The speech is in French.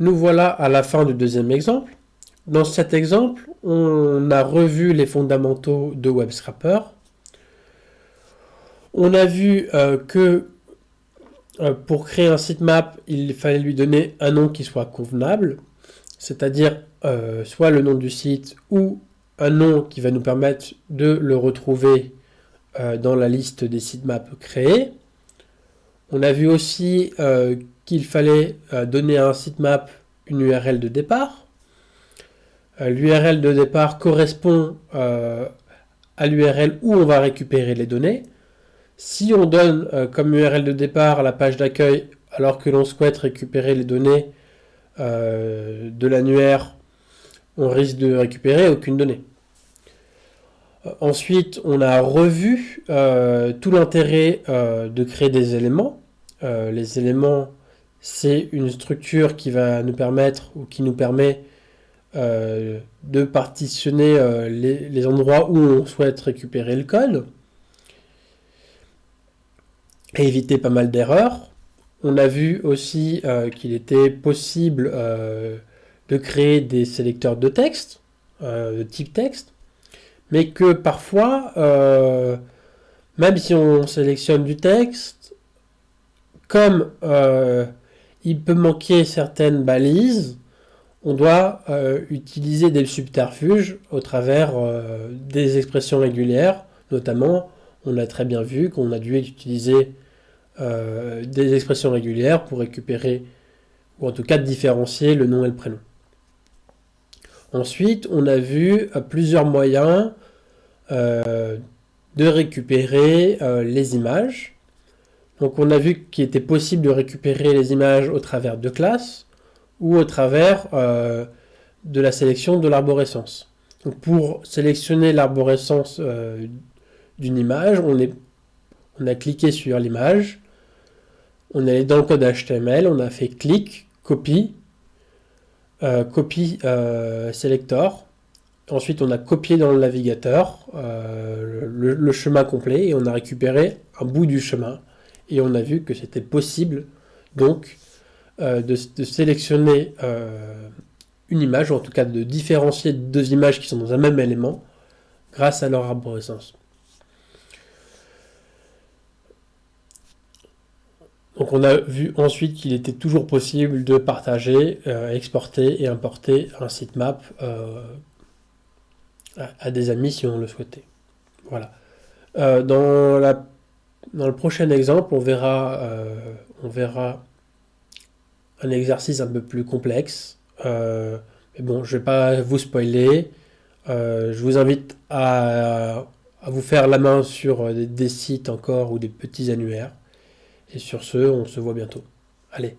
Nous voilà à la fin du deuxième exemple. Dans cet exemple, on a revu les fondamentaux de WebScraper. On a vu que pour créer un sitemap, il fallait lui donner un nom qui soit convenable, c'est-à-dire soit le nom du site ou un nom qui va nous permettre de le retrouver dans la liste des sitemaps créés. On a vu aussi qu'il fallait donner à un sitemap une URL de départ. L'URL de départ correspond à l'URL où on va récupérer les données. Si on donne comme URL de départ la page d'accueil alors que l'on souhaite récupérer les données de l'annuaire, on risque de récupérer aucune donnée. Ensuite, on a revu tout l'intérêt de créer des éléments. Les éléments, c'est une structure qui va nous permettre ou qui nous permet de partitionner les endroits où on souhaite récupérer le code et éviter pas mal d'erreurs. On a vu aussi qu'il était possible de créer des sélecteurs de texte, de type texte, mais que parfois, même si on sélectionne du texte, comme il peut manquer certaines balises, on doit utiliser des subterfuges au travers des expressions régulières. Notamment, on a très bien vu qu'on a dû utiliser des expressions régulières pour récupérer, ou en tout cas différencier le nom et le prénom. Ensuite, on a vu plusieurs moyens de récupérer les images. Donc on a vu qu'il était possible de récupérer les images au travers de classes ou au travers de la sélection de l'arborescence. Donc pour sélectionner l'arborescence d'une image, on a cliqué sur l'image, on est allé dans le code HTML, on a fait clic, copie, copie selector. Ensuite, on a copié dans le navigateur le chemin complet et on a récupéré un bout du chemin. Et on a vu que c'était possible donc de sélectionner une image, ou en tout cas de différencier deux images qui sont dans un même élément grâce à leur arborescence. Donc on a vu ensuite qu'il était toujours possible de partager, exporter et importer un sitemap à des amis si on le souhaitait. Voilà. Dans le prochain exemple, on verra un exercice un peu plus complexe. Mais bon, je ne vais pas vous spoiler. Je vous invite à vous faire la main sur des sites encore ou des petits annuaires. Et sur ce, on se voit bientôt. Allez.